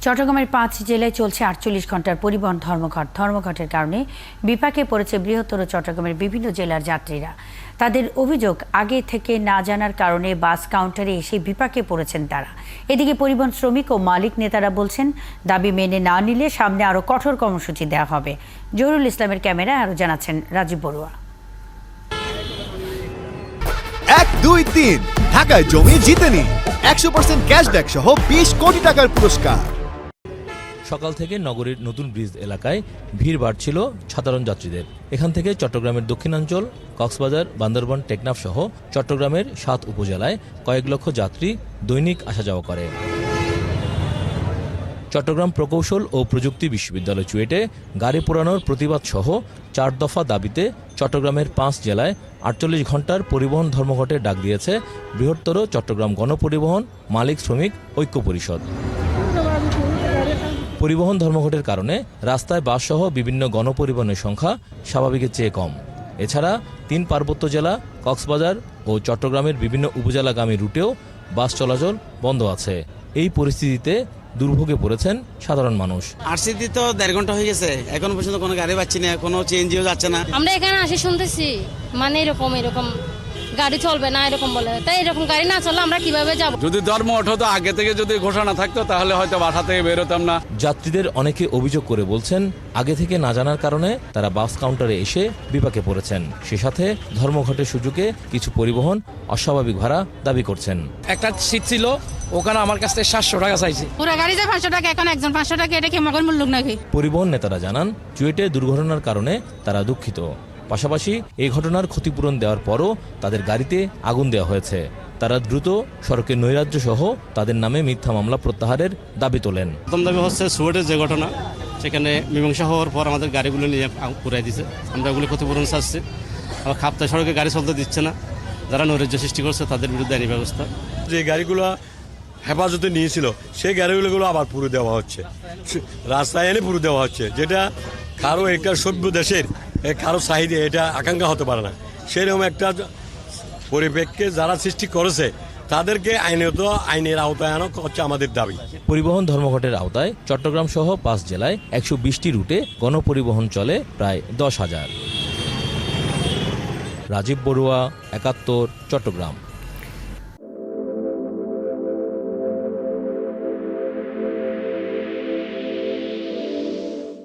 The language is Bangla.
চট্টগ্রামের ৫ জেলায় চলছে ৪৮ ঘন্টার পরিবহন ধর্মঘট। ধর্মঘটের কারণে বিপাকে পড়েছে বৃহত্তর চট্টগ্রামের বিভিন্ন জেলার যাত্রীরা। তাদের অভিযোগ, আগে থেকে না জানার কারণে বাস কাউন্টারে এসে বিপাকে পড়েছেন তারা। এদিকে পরিবহন শ্রমিক ও মালিক নেতারা বলছেন, দাবি মেনে না নিলে সামনে আরও কঠোর কর্মসূচি দেওয়া হবে। জহুরুল ইসলামের ক্যামেরায় আরও জানাচ্ছেন রাজীব বড়ুয়া। ১, ২, ৩ ঢাকায় জমি জিতে নিন ১০০% ক্যাশব্যাক সহ ২০ কোটি টাকার পুরস্কার। সকাল থেকে নগরীর নতুন ব্রিজ এলাকায় ভিড় বাড়ছিল সাধারণ যাত্রীদের। এখান থেকে চট্টগ্রামের দক্ষিণাঞ্চল, কক্সবাজার, বান্দরবান, টেকনাফ সহ চট্টগ্রামের ৭ উপজেলায় কয়েক লক্ষ যাত্রী দৈনিক আসা যাওয়া করে। চট্টগ্রাম প্রকৌশল ও প্রযুক্তি বিশ্ববিদ্যালয় চুয়েটে গাড়ি পোড়ানোর প্রতিবাদ সহ ৪ দফা দাবিতে চট্টগ্রামের ৫ জেলায় ৪৮ ঘন্টার পরিবহন ধর্মঘটের ডাক দিয়েছে বৃহত্তর চট্টগ্রাম গণপরিবহন মালিক শ্রমিক ঐক্য পরিষদ। পরিবহন ধর্মঘটের কারণে রাস্তায় বাসসহ বিভিন্ন গণপরিবহনের সংখ্যা স্বাভাবিকের চেয়ে কম। এছাড়া ৩ পার্বত্য জেলা, কক্সবাজার ও চট্টগ্রামের বিভিন্ন উপজেলাগামী রুটেও বাস চলাচল বন্ধ আছে। এই পরিস্থিতিতে দুর্ভোগে পড়েছেন সাধারণ মানুষ। আরসিডি তো ১.৫ ঘন্টা হয়ে গেছে, এখন পর্যন্ত কোনো গাড়ি পাচ্ছি না, কোনো চেঞ্জিও যাচ্ছে না। আমরা এখানে আসি শুনতেছি মানে এরকম গাড়ি চলবে না এরকম বলে, তাই এরকম গাড়ি না চললে আমরা কিভাবে যাব? যদি ধর্মঘট হতো আগে থেকে, যদি ঘোষণা থাকতো তাহলে হয়তো বাসা থেকে বেরোতাম না। যাত্রীদের অনেকে অভিযোগ করে বলছেন, আগে থেকে না জানার কারণে তারা বাস কাউন্টারে এসে বিপাকে পড়েছেন। সে সাথে ধর্মঘটের সুযোগে কিছু পরিবহন অস্বাভাবিক ভাড়া দাবি করছেন। একটা সিট ছিল, ওখানে আমার কাছ থেকে ৭০০ টাকা চাইছে। পুরো গাড়ি যায় ৫০০ টাকা, এখন একজন ৫০০ টাকা, এটা কি মগের মূল্য নাকি? পরিবহন নেতারা জানান, চুয়েটে দুর্ঘটনার কারণে তারা দুঃখিত। পাশাপাশি এই ঘটনার ক্ষতিপূরণ দেওয়ার পরও তাদের গাড়িতে আগুন দেওয়া হয়েছে। তারা দ্রুত সড়কের নৈরাজ্য সহ তাদের নামে মিথ্যা মামলা প্রত্যাহারের দাবি তোলেন। প্রথম দাবি হচ্ছে সুয়েটের যে ঘটনা, সেখানে মীমাংসা হওয়ার পর আমাদের গাড়িগুলো নিয়ে পুরাই দিচ্ছে, আমরা ওগুলো ক্ষতিপূরণ চাচ্ছি। আবার খাপ্তায় সড়কে গাড়ি চলতে দিচ্ছে না, যারা নৈরাজ্য সৃষ্টি করছে তাদের বিরুদ্ধে আইনি ব্যবস্থা। যে গাড়িগুলো হেফাজতে নিয়েছিল সেই গাড়িগুলো আবার পুরো দেওয়া হচ্ছে, রাস্তায় এনে পুরো দেওয়া হচ্ছে, যেটা কারো একটা সভ্য দেশের কারো চাহিদা এটা আকাঙ্ক্ষা হতে পারে না। সেরকম একটা পরিপ্রেক্ষিতে যারা সৃষ্টি করেছে তাদেরকে আইনের আওতায় আনা হচ্ছে আমাদের দাবি। পরিবহন ধর্মঘটের আওতায় চট্টগ্রাম সহ ৫ জেলায় ১২০টি রুটে গণপরিবহন চলে প্রায় ১০,০০০। রাজীব বড়ুয়া, ৭১, চট্টগ্রাম।